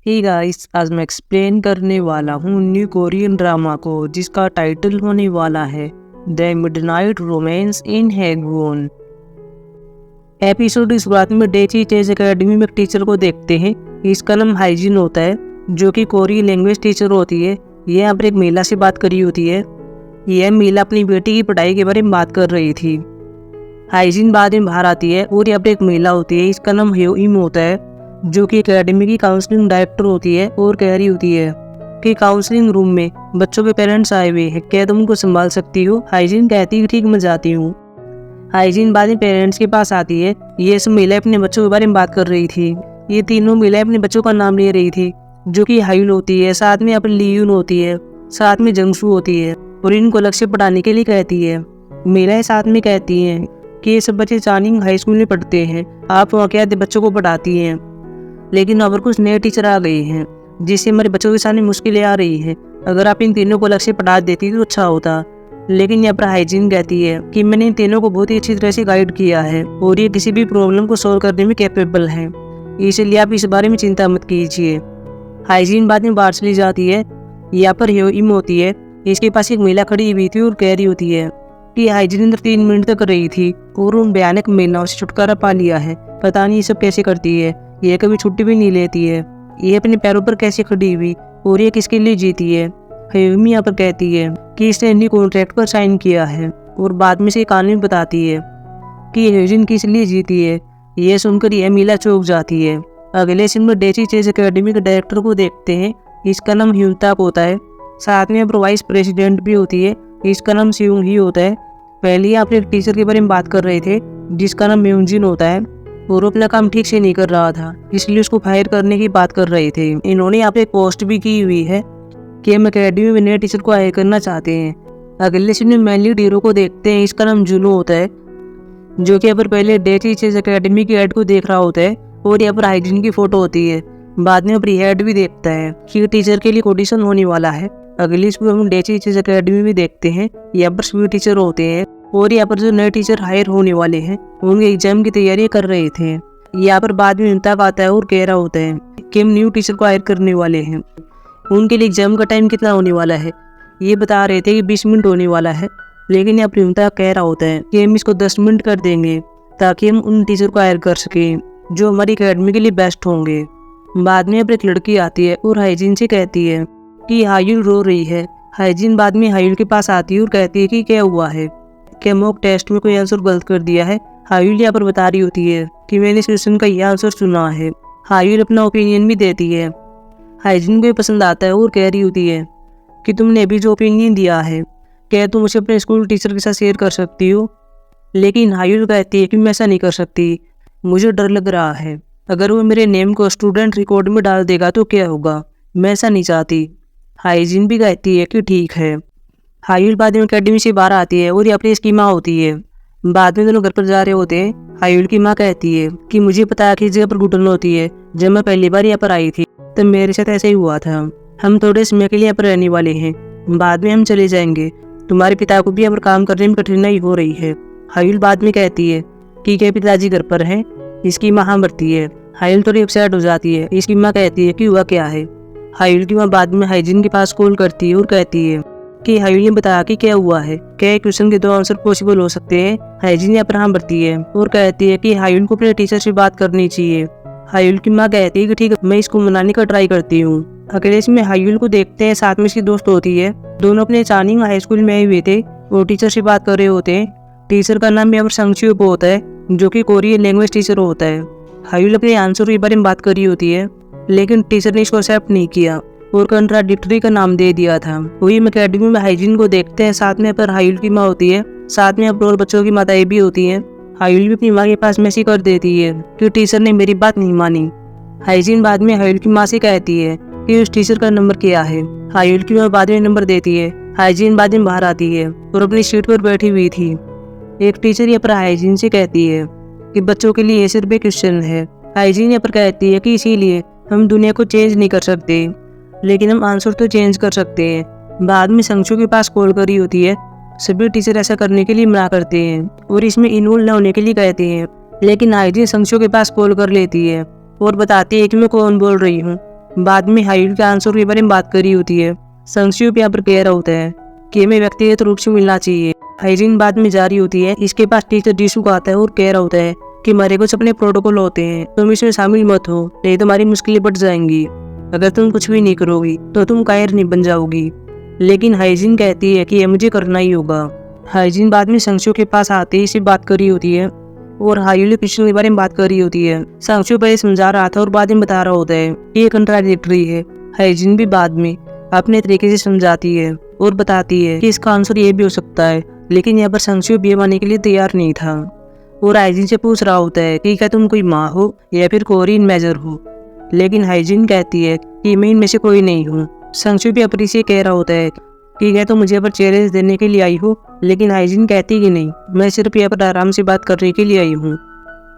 Hey guys, आज मैं explain करने वाला हूँ न्यू कोरियन ड्रामा को जिसका टाइटल होने वाला है the midnight romance in Hagwon. Episode की शुरुआत में डेची चेज एकेडमी में एक टीचर को देखते हैं। इसका नाम हाइजिन होता है जो कि कोरियन लैंग्वेज टीचर होती है। यह यहाँ पर एक महिला से बात करी होती है। यह महिला अपनी बेटी की पढ़ाई के बारे में बात कर रही थी। हाइजिन बाद में बाहर आती है और यहाँ पर एक महिला होती है, इसका नाम ह्यो इम होता है जो कि एकेडमी की काउंसलिंग डायरेक्टर होती है और कह रही होती है कि काउंसलिंग रूम में बच्चों के पेरेंट्स आए हुए हैं, क्या तुम उनको संभाल सकती हो। हाइजिन कहती है ठीक, मैं जाती हूँ। हाइजिन बाद में पेरेंट्स के पास आती है। ये सब महिलाएं अपने बच्चों के बारे में बात कर रही थी। ये तीनों महिलाएं अपने बच्चों का नाम ले रही थी जो कि हायुल होती है, साथ में अपनी लीयून होती है, साथ में जंगसू होती है और इनको अलग से पढ़ाने के लिए कहती है। महिलाएं साथ में कहती हैं कि ये सब बच्चे चानिंग हाई स्कूल में पढ़ते हैं, आप वहाँ क्या बच्चों को पढ़ाती हैं, लेकिन अब कुछ नए टीचर आ गए हैं जिससे हमारे बच्चों के सामने मुश्किलें आ रही हैं। अगर आप इन तीनों को अलग से पढ़ा देती तो अच्छा होता। लेकिन यहाँ पर हाइजीन कहती है कि मैंने इन तीनों को बहुत ही अच्छी तरह से गाइड किया है और ये किसी भी प्रॉब्लम को सॉल्व करने में कैपेबल हैं, इसलिए आप इस बारे में चिंता मत कीजिए। हाइजीन बाद में बाहर चली जाती है। यहाँ पर ह्यो इम होती है, इसके पास एक महिला खड़ी हुई थी और कह रही होती है कि हाइजीन अंदर 3 मिनट तक रही थी और उन भयानक महिलाओं से छुटकारा पा लिया है। पता नहीं ये सब कैसे करती है, ये कभी छुट्टी भी नहीं लेती है, ये अपने पैरों पर कैसे खड़ी हुई और ये किसके लिए जीती है। ह्योमी यहाँ पर कहती है कि इसने न्यू कॉन्ट्रैक्ट पर साइन किया है और बाद में से कानून बताती है कि ह्योजिन किस लिए जीती है। ये सुनकर यह महिला चौंक जाती है। अगले सीन में डेची चेज एकेडमी के डायरेक्टर को देखते हैं। इसका नाम ह्यूनताक होता है, साथ में वाइस प्रेसिडेंट भी होती है, इसका नाम सियोंग ही होता है। पहले आप एक टीचर के बारे में बात कर रहे थे जिसका नाम म्यूजिन होता है और अपना काम ठीक से नहीं कर रहा था, इसलिए उसको फायर करने की बात कर रहे थे। इन्होंने यहाँ पे एक पोस्ट भी की हुई है कि हम एकेडमी में नए टीचर को हायर करना चाहते हैं। अगले सीन में मैनली हीरो को देखते हैं, इसका नाम जुनो होता है जो कि यहाँ पर पहले डेची चेज एकेडमी की एड को देख रहा होता है और यहाँ पर हाइजीन की फोटो होती है। बाद में अपनी हेड भी देखता है कि टीचर के लिए ऑडिशन होने वाला है। अगली इसमें हम डेची चेज एकेडमी में देखते हैं, यहाँ पर सभी टीचर होते हैं और यहाँ पर जो नए टीचर हायर होने वाले हैं उनके एग्जाम की तैयारी कर रहे थे। यहाँ पर बाद में इंतक आता है और कह रहा होता है कि हम न्यू टीचर को हायर करने वाले हैं। उनके लिए एग्जाम का टाइम कितना होने वाला है, ये बता रहे थे कि 20 मिनट होने वाला है, लेकिन यहाँ पर इंतक कह रहा होता है कि हम इसको 10 मिनट कर देंगे ताकि हम उन टीचर को हायर कर सकें जो हमारी अकेडमी के लिए बेस्ट होंगे। बाद में अब एक लड़की आती है और हाइजीन से कहती है कि हायुल रो रही है। हाइजीन बाद में हायुल के पास आती है और कहती है कि क्या हुआ है, क्या मॉक टेस्ट में कोई आंसर गलत कर दिया है। हायुल यहाँ पर बता रही होती है कि मैंने इस क्वेश्चन का यह आंसर चुना है। हायुल अपना ओपिनियन भी देती है। हाइजीन को ये पसंद आता है और कह रही होती है कि तुमने अभी जो ओपिनियन दिया है क्या तुम उसे अपने स्कूल टीचर के साथ शेयर कर सकती हो। लेकिन हायुल कहती है कि मैं ऐसा नहीं कर सकती, मुझे डर लग रहा है, अगर वो मेरे नेम को स्टूडेंट रिकॉर्ड में डाल देगा तो क्या होगा, मैं ऐसा नहीं चाहती। हाइजीन भी कहती है कि ठीक है। हायुल बाद में अकेडमी से बाहर आती है और यहाँ पर इसकी माँ होती है। बाद में दोनों घर पर जा रहे होते हैं। हायुल की माँ कहती है कि मुझे पता है कि इस जगह पर घुटन होती है, जब मैं पहली बार यहाँ पर आई थी तब मेरे साथ ऐसा ही हुआ था। हम थोड़े समय के लिए यहाँ पर रहने वाले हैं, बाद में हम चले जाएंगे। तुम्हारे पिता को भी यहाँ पर काम करने में कठिनाई हो रही है। हायुल बाद में कहती है कि क्या पिताजी घर पर हैं। इसकी माँ हाँ भरती है। हायुल थोड़ी अपसेट हो जाती है। इसकी माँ कहती है कि हुआ क्या है। हायुल की माँ बाद में हाइजीन के पास कॉल करती है और कहती है कि हायुल ने बताया कि क्या हुआ है, क्या क्वेश्चन के 2 आंसर पॉसिबल हो सकते हैं। हाइजीन यहाँ पर हाँ भरती है और कहती है कि हायुल को अपने टीचर से बात करनी चाहिए। हायुल की माँ कहती है कि ठीक है, मैं इसको मनाने का ट्राई करती हूँ। अगले इसमें हायुल को देखते हैं, साथ में इसकी दोस्त होती है। दोनों अपने चानिंग हाई स्कूल में आए हुए थे और टीचर से बात कर रहे होते हैं। टीचर का नाम यहाँ पर संगच्यूप होता है जो कि कोरियन लैंग्वेज टीचर होता है। हायुल अपने आंसर के बारे में बात कर रही होती है, लेकिन टीचर ने इसको एक्सेप्ट नहीं किया और कंट्राडिक्टरी का नाम दे दिया था। वही हम अकेडमी में हाइजीन को देखते हैं, साथ में पर हायुल की माँ होती है, साथ में अब और बच्चों की माताएं भी होती हैं। हायुल भी अपनी माँ के पास मैसेज कर देती है कि टीचर ने मेरी बात नहीं मानी। हाइजीन बाद में हायुल की माँ से कहती है कि उस टीचर का नंबर क्या है। हायुल की माँ बाद में नंबर देती है। हाइजीन बाद में बाहर आती है और अपनी सीट पर बैठी हुई थी। एक टीचर यहाँ पर हाइजीन से कहती है कि बच्चों के लिए ये सिर्फ एक क्वेश्चन है। हाइजीन यहाँ पर कहती है कि इसीलिए हम दुनिया को चेंज नहीं कर सकते, लेकिन हम आंसर तो चेंज कर सकते हैं। बाद में संगचू के पास कॉल करी होती है। सभी टीचर ऐसा करने के लिए मना करते हैं और इसमें इन्वॉल्व न होने के लिए कहते हैं, लेकिन हाइजीन संगचू के पास कॉल कर लेती है और बताती है कि मैं कौन बोल रही हूँ। बाद में हाइल के आंसर के बारे में बात करी होती है। संक्षेप यहाँ पर कह रहा होता है कि हमें व्यक्तिगत रूप से मिलना चाहिए। हाइजीन बाद में जारी होती है। इसके पास टीचर डिशू का आता है और कह रहा होता है कि हमारे कुछ अपने प्रोटोकॉल होते हैं, तुम इसमें शामिल मत हो, नहीं तो हमारी मुश्किलें बढ़ जाएंगी। अगर तुम कुछ भी नहीं करोगी तो तुम कायर नहीं बन जाओगी। लेकिन हाइजीन कहती है कि यह मुझे करना ही होगा। हाइजीन बाद में संक्षेप के पास आते ही इसे बात करी होती है और हाइली क्वेश्चन के बारे में बात कर रही होती है। संक्षेप पहले समझा रहा था और बाद में बता रहा होता है कि ये कंट्राडिक्टरी है। हाइजीन भी बाद में अपने तरीके से समझाती है और बताती है कि इसका आंसर ये भी हो सकता है, लेकिन यहाँ पर संक्षेप ये मानने के लिए तैयार नहीं था और हाइजीन से पूछ रहा होता है कि क्या तुम कोई माँ हो या फिर कोरियन मेजर हो। लेकिन हाइजीन कहती है कि मैं इनमें से कोई नहीं हूँ। संक्षेप भी अपनी से कह रहा होता है कि क्या तुम मुझे पर चैलेंज देने के लिए आई हो, लेकिन हाइजीन कहती है कि नहीं, मैं सिर्फ यहाँ पर आराम से बात करने के लिए आई हूँ।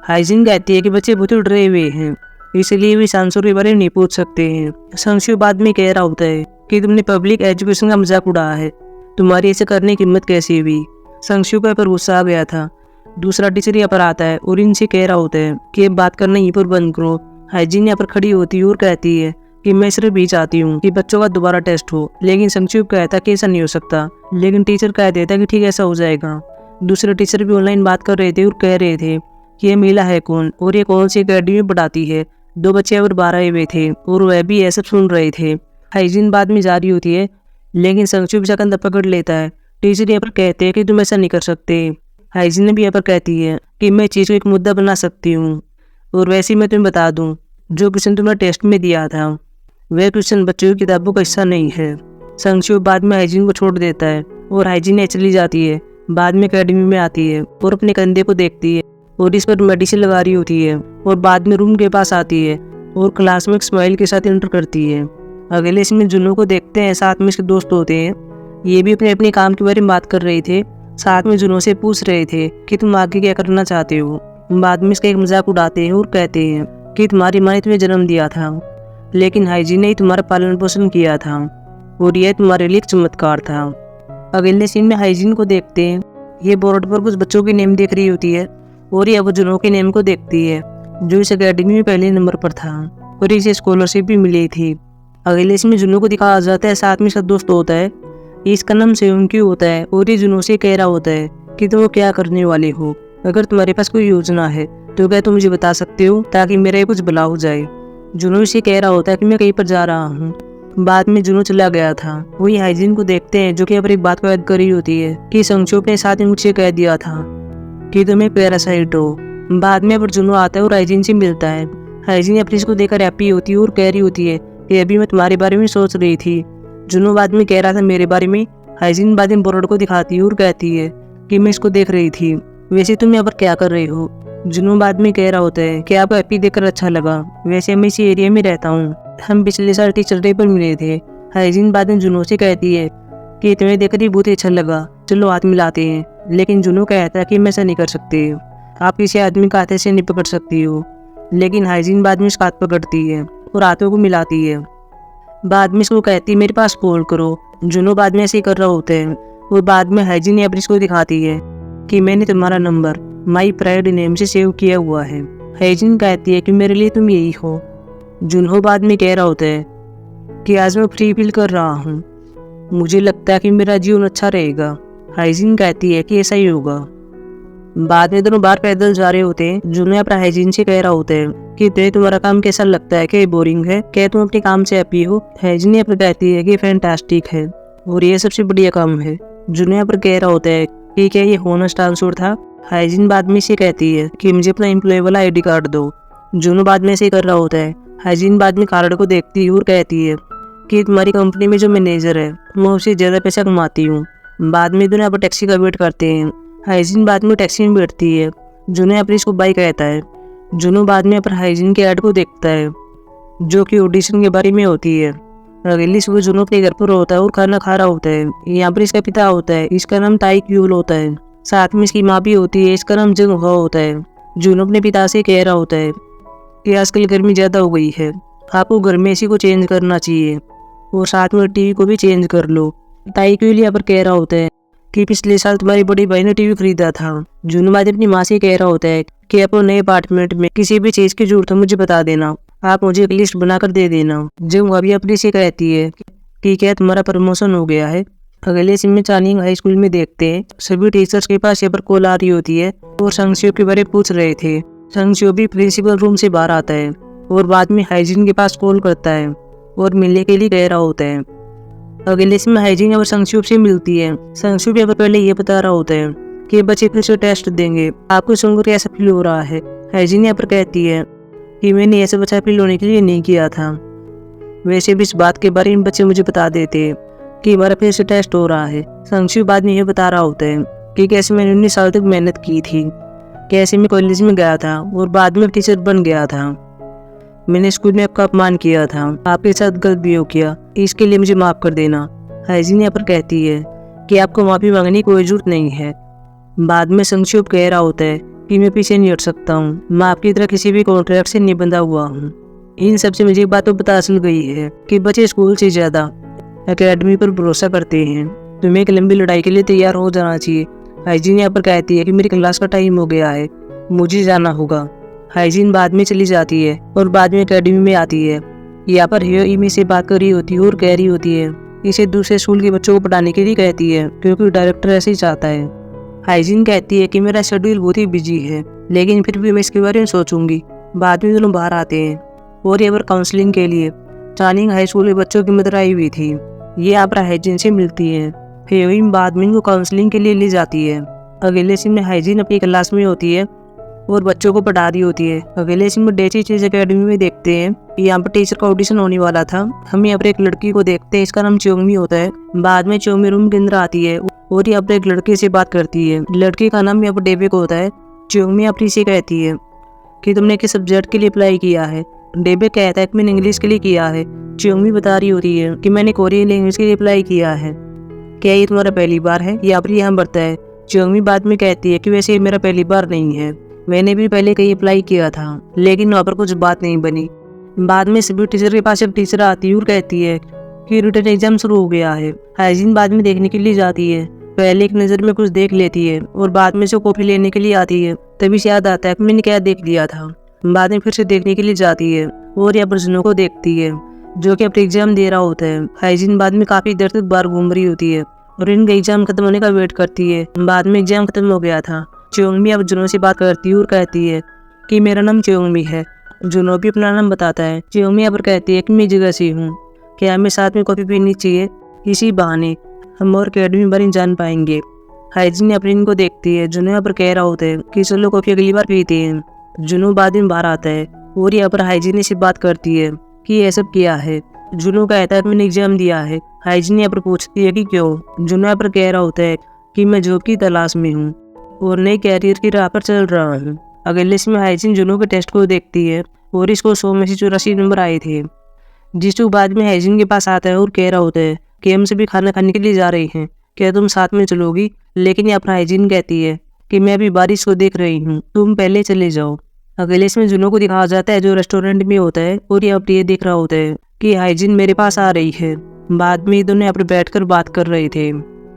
हाइजीन कहती है कि बच्चे बहुत डरे हुए हैं, इसलिए वे आंसर के बारे में नहीं पूछ सकते हैं। संक्षेप बाद में कह रहा होता है कि तुमने पब्लिक एजुकेशन का मजाक उड़ाया है, तुम्हारी ऐसे करने की हिम्मत कैसी हुई। संक्षेप पर गुस्सा आ गया था। दूसरा टीचर यहाँ पर आता है और इनसे कह रहा होता है कि बात करना यहीं पर बंद करो। हाइजीन यहाँ पर खड़ी होती है और कहती है कि मैं सिर्फ भी चाहती हूँ कि बच्चों का दोबारा टेस्ट हो। लेकिन संक्षेप कहता कि ऐसा नहीं हो सकता, लेकिन टीचर कह देता कि ठीक ऐसा हो जाएगा। दूसरे टीचर भी ऑनलाइन बात कर रहे थे और कह रहे थे कि ये महिला है कौन और ये कौन सी अकेडमी में पढ़ाती है। 2 बच्चे और 12 आए हुए थे और वह भी ऐसा सुन रहे थे। हाइजीन बाद में जारी होती है, लेकिन संक्षेप जाकर पकड़ लेता है। टीचर यहाँ पर कहते हैं कि तुम ऐसा नहीं कर सकते। हाइजीन भी यहाँ पर कहती है कि मैं चीज़ को एक मुद्दा बना सकती हूँ, और वैसे ही मैं तुम्हें बता दूँ जो क्वेश्चन तुमने टेस्ट में दिया था वह क्वेश्चन बच्चों की किताबों का हिस्सा नहीं है। संक्षेप बाद में हाइजीन को छोड़ देता है और हाइजीन चली जाती है। बाद में एकेडमी में आती है और अपने कंधे को देखती है और इस पर मेडिसिन लगा रही होती है और बाद में रूम के पास आती है और क्लास में एक स्माइल के साथ एंटर करती है। अगले इसमें जुनू को देखते हैं, साथ में इसके दोस्त होते हैं। ये भी अपने अपने काम के बारे में बात कर रहे थे। साथ में जुनू से पूछ रहे थे कि तुम आगे क्या करना चाहते हो। बाद में इसका एक मजाक उड़ाते हैं और कहते हैं कि तुम्हारी माँ ने तुम्हें जन्म दिया था, लेकिन हाइजीन ने तुम्हारा पालन पोषण किया था और यह तुम्हारे लिए एक चमत्कार था। अगले सीन में हाइजीन को देखते हैं। ये बोर्ड पर कुछ बच्चों के नेम देख रही होती है और ये अब जुनू के नेम को देखती है जो इस अकेडमी में पहले नंबर पर था और इसे स्कॉलरशिप भी मिली थी। अगले इसमें जुनू को दिखाया जाता है, साथ में इसका दोस्त होता है। इसका नाम सेवंकी होता है और ये जुनू से कह रहा होता है कि तुम क्या करने वाले हो। अगर तुम्हारे पास कोई योजना है तो क्या तुम मुझे बता सकते हो ताकि मेरा कुछ भला हो जाए। जुनू इसे कह रहा होता है कि मैं कहीं पर जा रहा हूँ। बाद में जुनू चला गया था। वही हाइजीन को देखते हैं जो कि यहाँ पर एक बात को याद कर रही होती है कि संक्षेप ने साथ में मुझे कह दिया था कि तुम एक पैरासाइट हो। बाद में अब जुनू आता है और हाइजीन से मिलता है। हाइजीन अपनी इसको देखकर हैप्पी होती है और कह रही होती है कि अभी मैं तुम्हारे बारे में सोच रही थी। जुनू बाद में कह रहा था मेरे बारे में। हाइजीन बाद में बोर्ड को दिखाती है और कहती है कि मैं इसको देख रही थी, वैसे तुम यहाँ पर क्या कर रही हो। जुनू बाद में कह रहा होता है कि आपको हैप्पी देखकर अच्छा लगा, वैसे मैं इसी एरिया में रहता हूँ, हम पिछले साल टीचर डे पर मिले थे। हाइजीन बाद में जुनू से कहती है कि तुम्हें देखकर ही बहुत अच्छा लगा, चलो हाथ मिलाते हैं। लेकिन जुनू कहता है कि मैं ऐसा नहीं कर सकती, आप किसी आदमी का हाथ से नहीं पकड़ सकती हो। लेकिन हाइजीन बाद में उसका हाथ पकड़ती है और हाथों को मिलाती है। बाद में इसको कहती है मेरे पास कॉल करो। जुनू बाद में ऐसे ही कर रहा होता है और बाद में हाइजीन अपनी इसको दिखाती है कि मैंने तुम्हारा नंबर माई प्राइड नेम से सेव किया हुआ है। हाइजीन कहती है कि मेरे लिए तुम यही हो। जुनहो बाद में कह रहा होता है कि आज मैं फ्री फील कर रहा हूँ, मुझे लगता है कि मेरा जीवन अच्छा रहेगा। हाइजीन कहती है कि ऐसा ही होगा। बाद में दोनों बाहर पैदल जा रहे होते हैं। जुनहो अपना हाइजीन से कह रहा होता है कि तुम्हारा काम कैसा लगता है, क्या बोरिंग है, क्या तुम अपने काम से हैप्पी हो। हाइजीन अपने कहती है कि फैंटास्टिक है और ये सबसे बढ़िया काम है। जुनहो पर कह रहा होता है कि क्या ये होनेस्ट आंसर था। हाइजीन बाद में से कहती है कि मुझे अपना एम्प्लॉय वाला ID कार्ड दो। जुनहो बाद में से कर रहा होता है। हाइजीन बाद में कार्ड को देखती है और कहती है कि तुम्हारी कंपनी में जो मैनेजर है मैं उससे ज़्यादा पैसा कमाती हूँ। बाद में दोनों यहाँ पर टैक्सी का वेट करते हैं। हाइजीन बाद में टैक्सी में बैठती है। जुनहो अपनी इसको बाई कहता है। जुनहो बाद में पर हाइजीन के ऐड को देखता है जो कि ऑडिशन के बारे में होती है। अगली सुबह जुनहो अपने घर पर होता है और खाना खा रहा होता है। यहाँ पर इसका पिता होता है, इसका नाम ताई क्यूल होता है। साथ में इसकी माँ भी होती है, इसका नाम जंग हो होता है। जुनहो अपने पिता से कह रहा होता है कि आजकल गर्मी ज़्यादा हो गई है, आपको घर में एसी को चेंज करना चाहिए और साथ में टीवी को भी चेंज कर लो। ताई क्यूल यहाँ पर कह रहा होता है कि पिछले साल तुम्हारी बड़ी बहन ने टीवी खरीदा था। जुनहो बाद अपनी माँ से कह रहा होता है कि आपको नए अपार्टमेंट में किसी भी चीज़ की जरूरत हो मुझे बता देना, आप मुझे एक लिस्ट बनाकर दे देना। जंग अभी अपनी से कहती है कि क्या तुम्हारा प्रमोशन हो गया है। अगले सीन में चानिंग हाई स्कूल में देखते हैं सभी टीचर्स के पास यहाँ पर कॉल आ रही होती है और संगशियो के बारे में पूछ रहे थे। संगशियो भी प्रिंसिपल रूम से बाहर आता है और बाद में हाइजीन के पास कॉल करता है और मिलने के लिए कह रहा होता है। अगले सीन में हाइजीन और संगशियो से मिलती है। संगशियो यहाँ पर पहले ये बता रहा होता है कि बच्चे फिर से टेस्ट देंगे, आपको सुनकर कैसा फील हो रहा है। हाइजीन यहाँ पर कहती है कि मैंने ऐसा बच्चा फील होने के लिए नहीं किया था। वैसे भी इस बात के बारे में बच्चे मुझे बता देते कि हमारा फिर से टेस्ट हो रहा है। संगशियो बाद में ये बता रहा होता है कि कैसे मैंने 19 साल तक मेहनत की थी, कैसे मैं कॉलेज में गया था और बाद में टीचर बन गया था। मैंने स्कूल में आपका अपमान किया था, आपके साथ गलत भी हो किया, इसके लिए मुझे माफ़ कर देना। हाइजीन यहाँ पर कहती है कि आपको माफ़ी मांगने की कोई जरूरत नहीं है। बाद में संगशियो कह रहा होता है कि मैं पीछे नहीं हट सकता हूँ, मैं आपकी तरह किसी भी कॉन्ट्रैक्ट से नहीं बंधा हुआ हूँ। इन सबसे मुझे एक बात तो पता चल गई है कि बच्चे स्कूल से ज़्यादा एकेडमी पर भरोसा करते हैं। तुम्हें एक लंबी लड़ाई के लिए तैयार हो जाना चाहिए। हाइजीन यहाँ पर कहती है कि मेरी क्लास का टाइम हो गया है, मुझे जाना होगा। हाइजीन बाद में चली जाती है और बाद में एकेडमी में आती है। यहाँ पर हियो इमी से बात कर रही होती है और कह रही होती है इसे दूसरे स्कूल के बच्चों को पढ़ाने के लिए कहती है क्योंकि डायरेक्टर ऐसे ही चाहता है। हाइजीन कहती है कि मेरा शेड्यूल बहुत ही बिजी है, लेकिन फिर भी मैं इसके बारे में सोचूंगी। बाद में दोनों बाहर आते हैं और यहाँ पर काउंसलिंग के लिए चानिंग हाई स्कूल के बच्चों की मदद आई हुई थी। ये यहाँ पर हाइजीन से मिलती है। हियोइन बाद में इनको काउंसलिंग के लिए ले जाती है। अगले सीन में हाइजीन अपनी क्लास में होती है और बच्चों को पढ़ा रही होती है। अगले सीन में डेची चीज अकेडमी में देखते हैं यहाँ पर टीचर का ऑडिशन होने वाला था। हम यहाँ पर एक लड़की को देखते हैं, इसका नाम चोंगमी होता है। बाद में चोंगमी रूम के अंदर आती है और यहाँ पर एक लड़के से बात करती है। लड़के का नाम यहाँ पर डेबेक होता है। चोंगमी अपनी से कहती है कि तुमने किस सब्जेक्ट के लिए अप्लाई किया है। डेबेक कहता है कि मैंने इंग्लिश के लिए किया है। चोंगमी बता रही होती है कि मैंने कोरियन लैंग्वेज के लिए अप्लाई किया है। क्या ये तुम्हारा पहली बार है? यहाँ पर यहाँ बढ़ता है। चोंगमी बाद में कहती है कि वैसे ये मेरा पहली बार नहीं है, मैंने भी पहले कहीं अप्लाई किया था, लेकिन वहाँ पर कुछ बात नहीं बनी। बाद में सभी टीचर के पास एक टीचर आती है और कहती है कि रिटन एग्जाम शुरू हो गया है। हाइजीन बाद में देखने के लिए जाती है, पहले एक नज़र में कुछ देख लेती है और बाद में से कॉपी लेने के लिए आती है। तभी से याद आता है कि मैंने क्या देख लिया था। बाद में फिर से देखने के लिए जाती है और यहाँ पर जुनो को देखती है जो कि अपने एग्जाम दे रहा होता है। हाइजीन बाद में काफ़ी देर तक बाहर घूम रही होती है और इनका एग्जाम खत्म होने का वेट करती है। बाद में एग्जाम खत्म हो गया था। चोंगमी अब जुनो से बात करती है और कहती है कि मेरा नाम चोंगमी है। जुनो भी अपना नाम बताता है। चोंगमी अब कहती है कि मैं जगह से हूँ, क्या हमें साथ में कॉफी पीनी चाहिए, इसी बहाने हम और अकेडमी बारे में जान पाएंगे। हाइजीन अपनी इनको देखती है। जुनो यहाँ पर कह रहा होता है कि चलो कॉफी अगली बार पीते हैं। जुनो बाद में बाहर आता है और यहाँ पर हाइजीन से बात करती है कि ये सब किया है। जुनो कहता है कि मैंने एग्जाम दिया है। हाइजीन यहाँ पर पूछती है कि क्यों। जुनो यहाँ पर कह रहा होता है कि मैं जॉब की तलाश में हूँ और नए कैरियर की राह पर चल रहा हूँ। अगले इसमें हाइजीन जुनो के टेस्ट को देखती है और इसको 100 में से 84 नंबर आए थे। जिसको बाद में हाइजीन के पास आता है और कह रहा होता है कि हम सभी खाना खाने के लिए जा रहे हैं, क्या तुम साथ में चलोगी। लेकिन यहाँ पर हाइजीन कहती है कि मैं अभी बारिश को देख रही हूँ, तुम पहले चले जाओ। अगले इसमें जुनो को दिखाया जाता है जो रेस्टोरेंट में होता है और यहाँ पर ये देख रहा होता है कि हाइजीन मेरे पास आ रही है। बाद में ये दोनों यहाँ पर बैठकर बात कर रहे थे।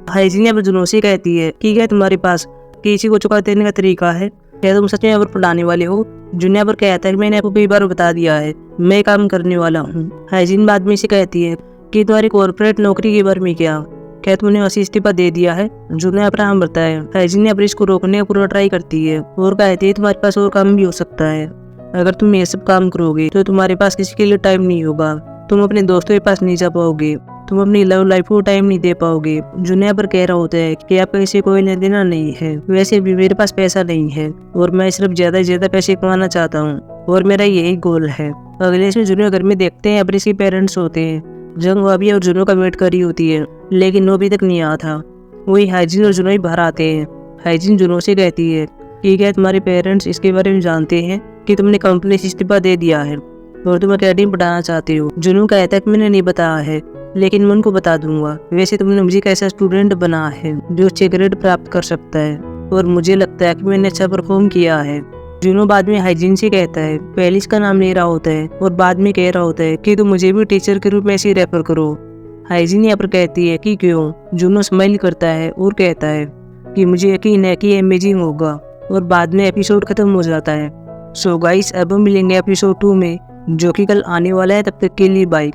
हाइजीन यहाँ पर जुनो से कहती है कि क्या तुम्हारे पास किसी को चुका देने का तरीका है, क्या तुम सच में यहाँ पर पढ़ाने वाले हो। जुनो यहाँ पर कहता है कि मैंने आपको कई बार बता दिया है, मैं काम करने वाला हूँ। हाइजीन बाद में इसे कहती है कि तुम्हारी कॉर्पोरेट नौकरी के बारे में क्या तुमने वैसे इस्तीफा दे दिया है। जुनो यहाँ पर हाँ बढ़ता है। हाइजीन यहाँ पर इसको रोकने का पूरा ट्राई करती है और कहती है तुम्हारे पास और काम भी हो सकता है, अगर तुम ये सब काम करोगे तो तुम्हारे पास किसी के लिए टाइम नहीं होगा, तुम अपने दोस्तों के पास नहीं जा पाओगे, तुम अपनी लव लाइफ को टाइम नहीं दे पाओगे। जुनो यहाँ पर कह रहा होता है कि आपका इसे कोई लेना देना नहीं है, वैसे भी मेरे पास पैसा नहीं है और मैं सिर्फ ज्यादा से ज्यादा पैसे कमाना चाहता हूँ और मेरा यही गोल है। अगले इसमें जुनो घर में देखते हैं अपने इसके पेरेंट्स होते हैं। जंग भाभी और जुनो का वेट कर रही होती है, लेकिन वो अभी तक नहीं आया था। वही हाइजीन और जुनो ही बाहर आते हैं। हाइजीन जुनो से कहती है कि क्या तुम्हारे पेरेंट्स इसके बारे में जानते हैं कि तुमने कंपनी से इस्तीफा दे दिया है और तुम अकेडमी पढ़ाना चाहते हो। जुनो कहता है कि मैंने नहीं बताया है, लेकिन मैं उनको बता दूंगा। वैसे तुमने मुझे एक ऐसा स्टूडेंट बना है जो अच्छे ग्रेड प्राप्त कर सकता है और मुझे लगता है कि मैंने अच्छा परफॉर्म किया है। जुनो बाद में हाइजीन से कहता है, पहले इसका नाम ले रहा होता है और बाद में कह रहा होता है कि तुम मुझे भी टीचर के रूप में ऐसे रेफर करो। हाइजीन यहाँ पर कहती है कि क्यों। जुनो स्माइल करता है और कहता है कि मुझे यकीन है कि अमेजिंग होगा और बाद में एपिसोड खत्म हो जाता है। सो गाइस अब हम मिलेंगे एपिसोड 2 में जो कि कल आने वाला है। तब तक के लिए बाय।